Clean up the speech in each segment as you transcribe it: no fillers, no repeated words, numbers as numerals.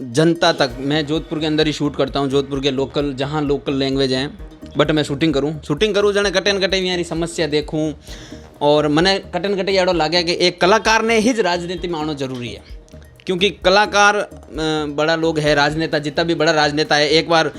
जनता तक। मैं जोधपुर के अंदर ही शूट करता हूँ, जोधपुर के लोकल जहाँ लोकल लैंग्वेज हैं, बट मैं शूटिंग करूँ जने कटे न कटे यारी समस्या देखूँ। और मैंने कटे न कटे एड़ो लागे कि एक कलाकार ने ही राजनीति में आना जरूरी है, क्योंकि कलाकार बड़ा लोग है, राजनेता जितना भी बड़ा राजनेता है, एक बार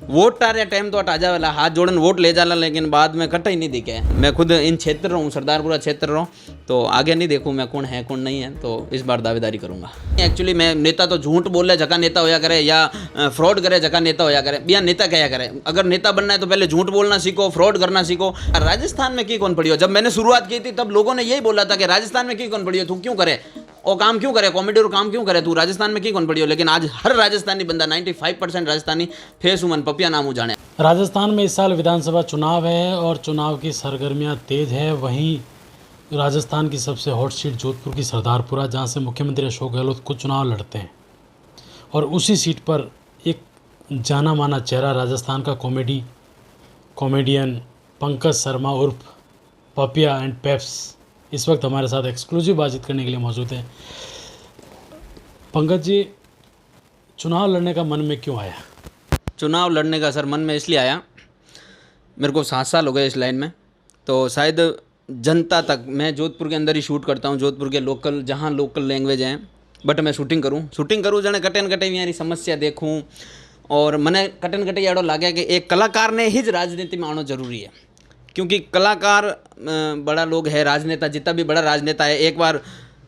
वोट टारे टाइम तो हटा जावेला, हाथ जोड़न वोट ले जाला, लेकिन बाद में कटा ही नहीं दिखे। मैं खुद इन क्षेत्र रहा हूँ, सरदारपुरा क्षेत्र रहा हूँ, तो आगे नहीं देखूँ मैं कौन है कौन नहीं है, तो इस बार दावेदारी करूँगा। एक्चुअली मैं नेता तो झूठ बोले जगह नेता होया करे या फ्रॉड करे जगह नेता होया करे, या नेता क्या करे। अगर नेता बनना है तो पहले झूठ बोलना सीखो, फ्रॉड करना सीखो। राजस्थान में की कौन पड़ी हो, जब मैंने शुरुआत की थी तब लोगों ने यही बोला था कि राजस्थान में की कौन पड़ी हो, तू क्यों करे और काम क्यों करे, कॉमेडी और काम क्यों करे, तू राजस्थान में की कौन पड़ी हो। लेकिन आज हर राजस्थानी बंदा 95% राजस्थानी फेस उमन पपिया नाम जाने। राजस्थान में इस साल विधानसभा चुनाव है और चुनाव की सरगर्मियां तेज है। वहीं राजस्थान की सबसे हॉट सीट जोधपुर की सरदारपुरा, जहां से मुख्यमंत्री अशोक गहलोत खुद चुनाव लड़ते हैं, और उसी सीट पर एक जाना माना चेहरा राजस्थान का कॉमेडियन पंकज शर्मा उर्फ पपिया एंड पेप्स इस वक्त हमारे साथ एक्सक्लूसिव बातचीत करने के लिए मौजूद हैं। पंकज जी, चुनाव लड़ने का मन में क्यों आया? चुनाव लड़ने का सर मन में इसलिए आया, मेरे को 7 साल हो गए इस लाइन में, तो शायद जनता तक। मैं जोधपुर के अंदर ही शूट करता हूँ, जोधपुर के लोकल जहाँ लोकल लैंग्वेज हैं, बट मैं शूटिंग करूँ जने कटे न कटे यारी समस्या देखूँ। और मैंने कटे न कटे एड़ो लागे कि एक कलाकार ने ही राजनीति में आना जरूरी है, क्योंकि कलाकार बड़ा लोग है, राजनेता जितना भी बड़ा राजनेता है, एक बार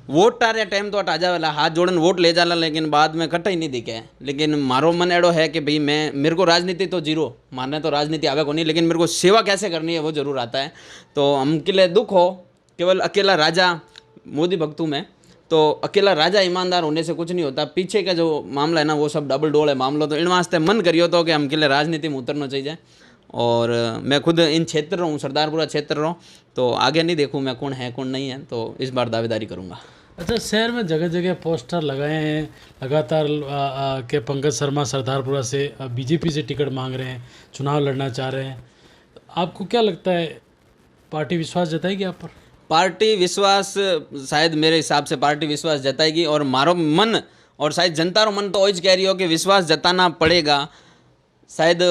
वोट टारे टाइम तो हटा जावेला, हाथ जोड़न वोट ले जाला, लेकिन बाद में कटा ही नहीं दिखे। लेकिन मारो मन एड़ो है कि भाई मेरे को राजनीति तो जीरो, मारने तो राजनीति आवे को नहीं, लेकिन मेरे को सेवा कैसे करनी है वो जरूर आता है। तो हम के लिए दुख हो, केवल अकेला राजा मोदी भक्त हूँ मैं, तो अकेला राजा ईमानदार होने से कुछ नहीं होता, पीछे का जो मामला है ना वो सब डबल डोल है मामला। तो इन वास्ते मन करियो तो कि हम के लिए राजनीति में उतरना चाहिए। और मैं खुद इन क्षेत्र रहा हूँ, सरदारपुरा क्षेत्र रहा हूँ, तो आगे नहीं देखूँ मैं कौन है कौन नहीं है, तो इस बार दावेदारी करूँगा। अच्छा, शहर में जगह जगह पोस्टर लगाए हैं लगातार के पंकज शर्मा सरदारपुरा से बीजेपी से टिकट मांग रहे हैं, चुनाव लड़ना चाह रहे हैं। आपको क्या लगता है, पार्टी विश्वास जताएगी आप पर? पार्टी विश्वास शायद मेरे हिसाब से पार्टी विश्वास जताएगी, और मारो मन और शायद जनता रो मन तो वही कह रही हो कि विश्वास जताना पड़ेगा। शायद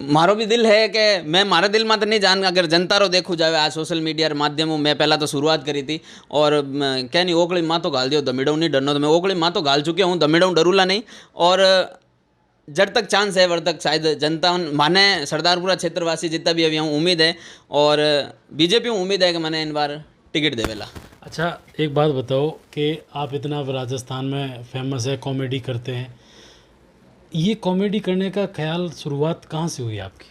मारो भी दिल है कि मैं मारे दिल में तो नहीं जान, अगर जनता रो देखू जाए आज सोशल मीडिया रे माध्यमों मैं पहला तो शुरुआत करी थी, और क्या नहीं ओकड़ी माँ तो गाल दियो दमिड़ो नहीं डरनो, तो मैं ओकड़ी माँ तो गाल चुके हूँ, दमिड़ो डरूला नहीं। और जब तक चांस है वब तक शायद जनता माने सरदारपुरा क्षेत्रवासी जितना भी अभी हूँ उम्मीद है, और बीजेपी उम्मीद है कि मैंने इन बार टिकट देवेला। अच्छा, एक बात बताओ कि आप इतना राजस्थान में फेमस है, कॉमेडी करते हैं, ये कॉमेडी करने का ख्याल शुरुआत कहाँ से हुई आपकी?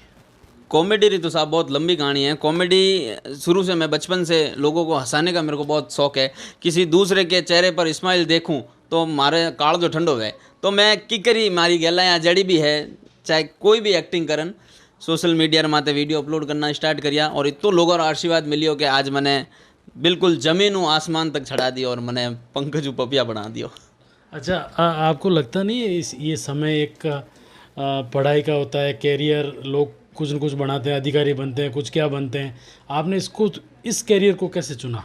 कॉमेडी री तो साहब बहुत लंबी कहानी है। कॉमेडी शुरू से मैं बचपन से लोगों को हंसाने का मेरे को बहुत शौक है। किसी दूसरे के चेहरे पर स्माइल देखूं तो मारे काल जो ठंडो है, तो मैं किकरी मारी गला या जड़ी भी है, चाहे कोई भी एक्टिंग करन, सोशल मीडिया माते वीडियो अपलोड करना स्टार्ट करिया, और इतो लोगों का आशीर्वाद मिलियो कि आज मैंने बिल्कुल जमीन आसमान तक चढ़ा दियो और मैंने पंकज पपिया बना दियो। अच्छा, आपको लगता नहीं है ये समय एक पढ़ाई का होता है, कैरियर, लोग कुछ न कुछ बनाते हैं, अधिकारी बनते हैं, कुछ क्या बनते हैं, आपने इस कैरियर को कैसे चुना?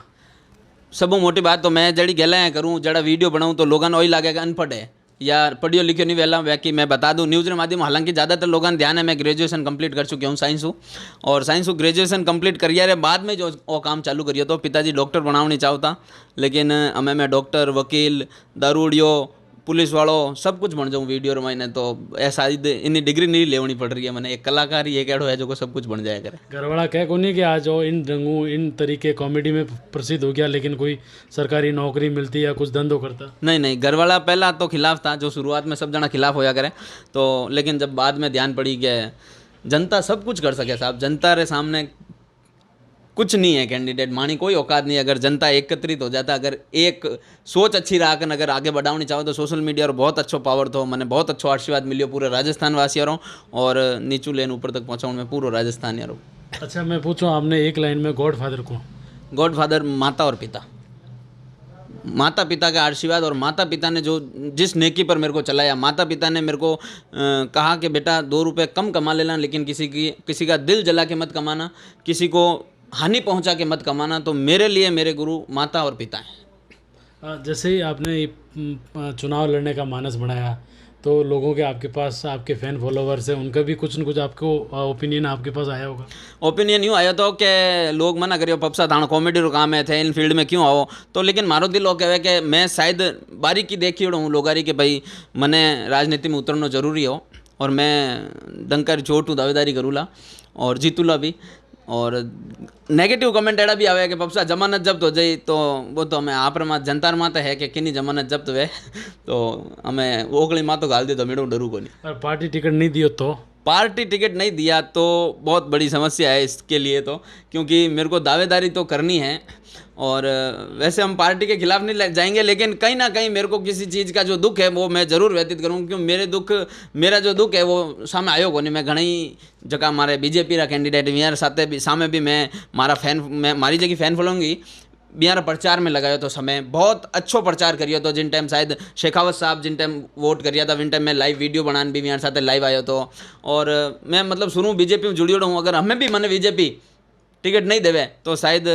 सब मोटी बात तो मैं जड़ी गला करूँ, जड़ा वीडियो बनाऊँ तो लोगों ने वही लगेगा अनपढ़ है या पढ़ियो लिखियो नहीं वेला वैकी। मैं बता दूं न्यूज़ के माध्यम, हालांकि ज़्यादातर लोगों ने ध्यान है मैं ग्रेजुएशन कंप्लीट कर चुके हूँ साइंस हूँ, और साइंस हूँ ग्रेजुएशन कंप्लीट करिए बाद में जो वो काम चालू करिए। तो पिताजी डॉक्टर बनाना नहीं चाहता, लेकिन हमें मैं डॉक्टर, वकील, दारूडियो, पुलिस वालों सब कुछ बन जाऊँ वीडियो मैंने, तो ऐसा इन्नी डिग्री नहीं लेवनी पड़ रही है मैंने। एक कलाकार ही एक एड़ो है जो को सब कुछ बन जाया करे। घरवाला कह को नहीं कि आज हो इन रंगों इन तरीके कॉमेडी में प्रसिद्ध हो गया, लेकिन कोई सरकारी नौकरी मिलती या कुछ धंधो करता? नहीं, घरवाला पहला तो खिलाफ था, जो शुरुआत में सब जना खिलाफ होया करे, तो लेकिन जब बाद में ध्यान पड़ी कि जनता सब कुछ कर सके साहब, जनता रे सामने कुछ नहीं है कैंडिडेट मानी कोई औकात नहीं। अगर जनता एकत्रित हो जाता, अगर एक सोच अच्छी रहा अगर आगे बढ़ानी चाहो तो सोशल मीडिया और बहुत अच्छो पावर तो मैंने बहुत अच्छो आशीर्वाद मिलियो पूरे राजस्थान वासियों, और नीचू लेन ऊपर तक पहुँचाऊँ मैं पूरा राजस्थान यारों। अच्छा, मैं पूछूँ, आपने एक लाइन में गॉड फादर को? गॉड फादर माता और पिता, माता पिता का आशीर्वाद, और माता पिता ने जो जिस नेकी पर मेरे को चलाया, माता पिता ने मेरे को कहा कि बेटा 2 रुपये कम कमा लेना, लेकिन किसी का दिल जला के मत कमाना, किसी को हानि पहुंचा के मत कमाना। तो मेरे लिए मेरे गुरु माता और पिता हैं। जैसे ही आपने ये चुनाव लड़ने का मानस बढ़ाया तो लोगों के आपके पास आपके फैन फॉलोवर्स हैं उनका भी कुछ न कुछ आपको ओपिनियन आपके पास आया होगा। ओपिनियन यूँ आयो तो कि लोग मना करियो पप्सा थाणो कॉमेडी रो काम है थे इन फील्ड में क्यों आओ। तो लेकिन मारो दिल वो कहे कि मैं शायद बारीकी देखी हूँ लोगारी कि भाई मने राजनीति में उतरना जरूरी हो और मैं डंकर चोट हूँ दावेदारी करूँला और जीतूला भी। और नेगेटिव कमेंट एड़ा भी आवे कि पप्सा जमानत जब्त हो जाए तो वो तो हमें आप जनता माते है कि किनी जमानत जब्त हुए तो हमें ओकली माँ तो गाल दे तो मेरे डरू को नहीं। और पार्टी टिकट नहीं दियो तो पार्टी टिकट नहीं दिया तो बहुत बड़ी समस्या है इसके लिए तो, क्योंकि मेरे को दावेदारी तो करनी है और वैसे हम पार्टी के खिलाफ नहीं जाएंगे, लेकिन कहीं ना कहीं मेरे को किसी चीज़ का जो दुख है वो मैं ज़रूर व्यतीत करूँगा, क्योंकि मेरा जो दुख है वो सामने आयो को नहीं। मैं घणी जगह मारे बीजेपी रा कैंडिडेट मेरे साथ भी सामने भी मैं मारा फैन मैं मारी जगह फैन फॉलोइंग बिहार प्रचार में लगायो तो समय बहुत अच्छो प्रचार करियो तो जिन टाइम शायद शेखावत साहब जिन टाइम वोट करिया था विन टाइम मैं लाइव वीडियो बनाने भी मेरे साथ लाइव आयो तो। और मैं मतलब शुरू बीजेपी में जुड़ियो हूँ, अगर हमें भी मैंने बीजेपी टिकट नहीं देवे तो शायद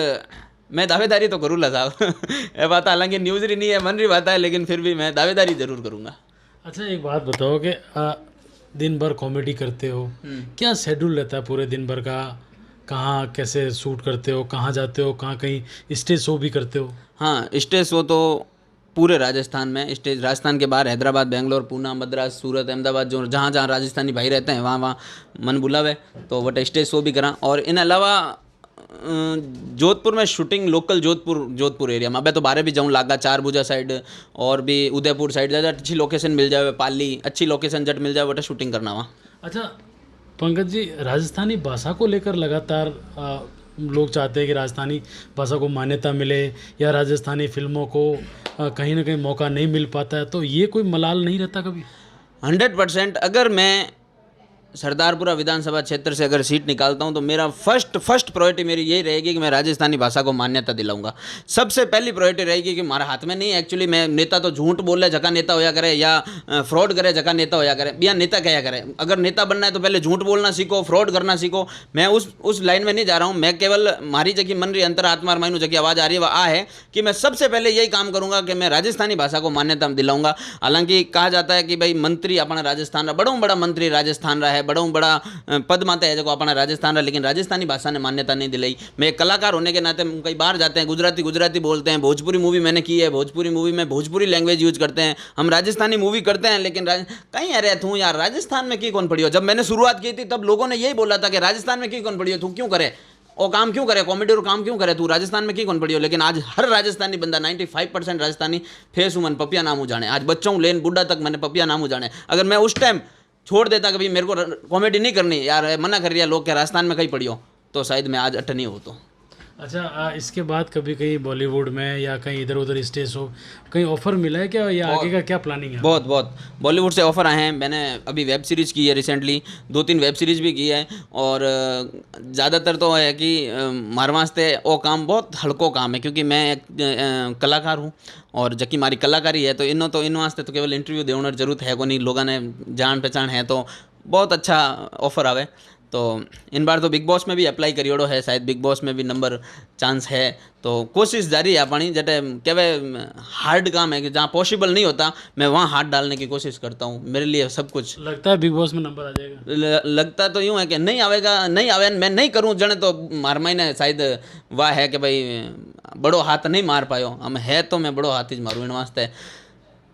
मैं दावेदारी तो करूँगा साहब ये बात हालांकि न्यूज़ ही नहीं है मन रही बात है, लेकिन फिर भी मैं दावेदारी ज़रूर करूँगा। अच्छा एक बात बताओ कि दिन भर कॉमेडी करते हो, क्या शेड्यूल रहता है पूरे दिन भर का, कहाँ कैसे शूट करते हो, कहाँ जाते हो, कहाँ कहीं स्टेज शो भी करते हो? हाँ स्टेज शो तो पूरे राजस्थान में, स्टेज राजस्थान के बाहर हैदराबाद बेंगलोर पूना मद्रास सूरत अहमदाबाद जो जहाँ जहाँ राजस्थानी भाई रहते हैं वहाँ वहाँ मन बुलावे तो वट स्टेज शो भी करा। और इन अलावा जोधपुर में शूटिंग लोकल जोधपुर एरिया में अबे तो बाहर भी जाऊँ लागा चारभुजा साइड और भी उदयपुर साइड ज़्यादा अच्छी लोकेशन मिल जाए, पाली अच्छी लोकेशन जट मिल जाए वट शूटिंग करना वहाँ। अच्छा पंकज जी, राजस्थानी भाषा को लेकर लगातार लोग चाहते हैं कि राजस्थानी भाषा को मान्यता मिले या राजस्थानी फिल्मों को कहीं ना कहीं मौका नहीं मिल पाता है, तो ये कोई मलाल नहीं रहता कभी? 100% अगर मैं सरदारपुरा विधानसभा क्षेत्र से अगर सीट निकालता हूं तो मेरा फर्स्ट प्रायोरिटी मेरी यही रहेगी कि मैं राजस्थानी भाषा को मान्यता दिलाऊंगा। सबसे पहली प्रायोरिटी रहेगी कि हमारा हाथ में नहीं, एक्चुअली मैं नेता तो झूठ बोले जगह नेता होया करे या फ्रॉड करे जगह नेता होया करे, बिया नेता कहा करे। अगर नेता बनना है तो पहले झूठ बोलना सीखो, फ्रॉड करना सीखो। मैं उस लाइन में नहीं जा रहा हूँ, मैं केवल मारी जगह मन रही अंतर आत्मा मायनू जगह आवाज़ आ रही है वह आ है कि मैं सबसे पहले यही काम करूँगा कि मैं राजस्थानी भाषा को मान्यता दिलाऊंगा। हालांकि कहा जाता है कि भाई मंत्री अपना राजस्थान रहा, बड़ा मंत्री राजस्थान रहा है, बड़ा पद माता है जो अपना राजस्थान रहा, लेकिन राजस्थानी भाषा ने मान्यता नहीं दिलाई। मैं एक कलाकार होने के नाते कई बार जाते हैं गुजराती बोलते हैं, भोजपुरी मूवी मैंने की है, भोजपुरी मूवी में भोजपुरी लैंग्वेज यूज करते हैं, हम राजस्थानी मूवी करते हैं, लेकिन कहीं अरे तू यार राजस्थान में की कौन पड़ी हो। जब मैंने शुरुआत की थी तब लोगों ने यही बोला था कि राजस्थान में की कौन पड़ी हो, तू क्यों करे वो काम क्यों करे, कॉमेडी और काम क्यों करे, तू राजस्थान में की कौन पड़ी हो। लेकिन आज हर राजस्थानी बंदा 95% राजस्थानी फेस उमन पपिया नाम जाने, आज बच्चों लेन बुढ़ा तक मैंने पपिया नाम जाने। अगर मैं उस टाइम छोड़ देता कभी मेरे को कॉमेडी नहीं करनी यार मना कर दिया लोग के राजस्थान में कहीं पड़ी हो तो शायद मैं आज अट्ठ नहीं हो तो। अच्छा इसके बाद कभी कहीं बॉलीवुड में या कहीं इधर उधर स्टेज हो कहीं ऑफर मिला है क्या, या आगे का क्या प्लानिंग है? बहुत बॉलीवुड से ऑफर आए हैं। मैंने अभी वेब सीरीज़ की है रिसेंटली, 2-3 वेब सीरीज़ भी की है। और ज़्यादातर तो है कि मारे वास्ते वो काम बहुत हल्को काम है, क्योंकि मैं एक कलाकार हूँ और जबकि हमारी कलाकारी है तो इन वास्ते तो केवल इंटरव्यू देने की जरूरत है को नहीं, लोगों ने जान पहचान है तो बहुत अच्छा ऑफर आवे। तो इन बार तो बिग बॉस में भी अप्लाई करियोड़ो है, शायद बिग बॉस में भी नंबर चांस है, तो कोशिश जारी है अपनी। जटे कहवे हार्ड काम है कि जहाँ पॉसिबल नहीं होता मैं वहाँ हाथ डालने की कोशिश करता हूँ। मेरे लिए सब कुछ लगता है बिग बॉस में नंबर आ जाएगा? लगता तो यूँ है कि नहीं आवेगा, नहीं आवे मैं नहीं करूँ जने तो मार मायने शायद वाह है कि भाई बड़ो हाथ नहीं मार पायो, हम है तो मैं बड़ो हाथ ही मारूँ। इन वास्ते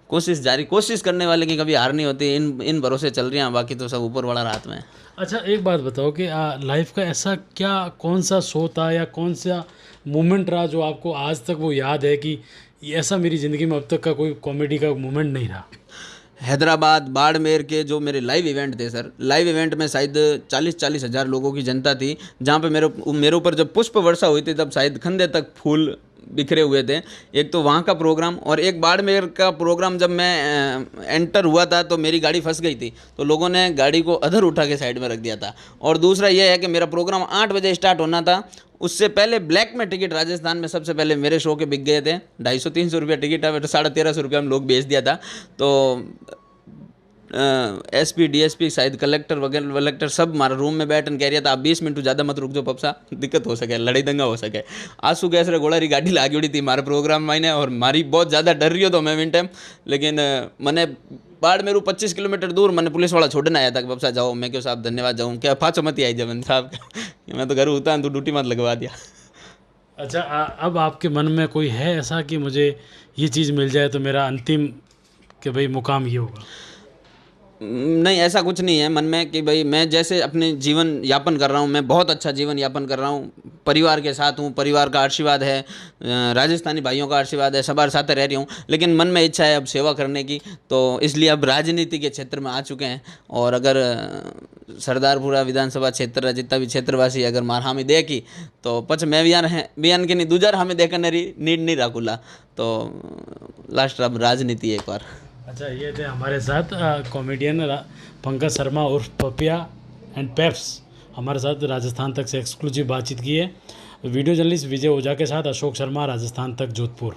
कोशिश जारी, कोशिश करने वाले की कभी हार नहीं होती। इन भरोसे चल रही हैं, बाकी तो सब ऊपर वाला हाथ में। अच्छा एक बात बताओ कि लाइफ का ऐसा क्या कौन सा शो था या कौन सा मोमेंट रहा जो आपको आज तक वो याद है कि ऐसा मेरी ज़िंदगी में अब तक का कोई कॉमेडी का मोमेंट नहीं रहा? हैदराबाद बाड़मेर के जो मेरे लाइव इवेंट थे सर, लाइव इवेंट में शायद 40-40 हज़ार लोगों की जनता थी, जहाँ पे मेरे ऊपर जब पुष्प वर्षा हुई थी तब शायद कंधे तक फूल बिखरे हुए थे। एक तो वहाँ का प्रोग्राम और एक बाड़मेर का प्रोग्राम, जब मैं एंटर हुआ था तो मेरी गाड़ी फंस गई थी तो लोगों ने गाड़ी को अधर उठा के साइड में रख दिया था। और दूसरा ये है कि मेरा प्रोग्राम 8 बजे स्टार्ट होना था, उससे पहले ब्लैक में टिकट राजस्थान में सबसे पहले मेरे शो के बिक गए थे। 250-300 रुपया टिकट है, 1350 रुपया हम लोग बेच दिया था। तो SP DSP शायद कलेक्टर वगैरह वलेक्टर सब हमारा रूम में बैठन कह रहा था आप 20 मिनट ज़्यादा मत रुक जाओ पपसा, दिक्कत हो सके, लड़ाई दंगा हो सके। आंसू गैस रे घोड़ा री गाड़ी लागी हुई थी हमारे प्रोग्राम में और मारी बहुत ज़्यादा डर रही हो तो मैं विन टाइम, लेकिन मैंने बाड़मेरू 25 किलोमीटर दूर मैंने पुलिस वाला छोड़ने आया था कि पपसा जाओ। मैं क्यों साहब धन्यवाद जाऊँ क्या पाँचों मत ही आई जब साहब मैं तो घर होता तो ड्यूटी मत लगवा दिया। अच्छा अब आपके मन में कोई है ऐसा कि मुझे ये चीज़ मिल जाए तो मेरा अंतिम कि भाई मुकाम ये होगा? नहीं, ऐसा कुछ नहीं है मन में कि भाई मैं जैसे अपने जीवन यापन कर रहा हूँ, मैं बहुत अच्छा जीवन यापन कर रहा हूँ, परिवार के साथ हूँ, परिवार का आशीर्वाद है, राजस्थानी भाइयों का आशीर्वाद है, सबार साथ रह रही हूँ, लेकिन मन में इच्छा है अब सेवा करने की, तो इसलिए अब राजनीति के क्षेत्र में आ चुके हैं। और अगर सरदारपुरा विधानसभा क्षेत्र जितना भी क्षेत्रवासी अगर मार हामी देखी तो पच मैं बियान के नहीं दूजा हमें देखने नीड नहीं राखूला, तो लास्ट अब राजनीति एक बार। अच्छा, ये थे हमारे साथ कॉमेडियन पंकज शर्मा उर्फ पपिया एंड पेप्स, हमारे साथ राजस्थान तक से एक्सक्लूसिव बातचीत की है। वीडियो जर्नलिस्ट विजय ओझा के साथ अशोक शर्मा, राजस्थान तक, जोधपुर।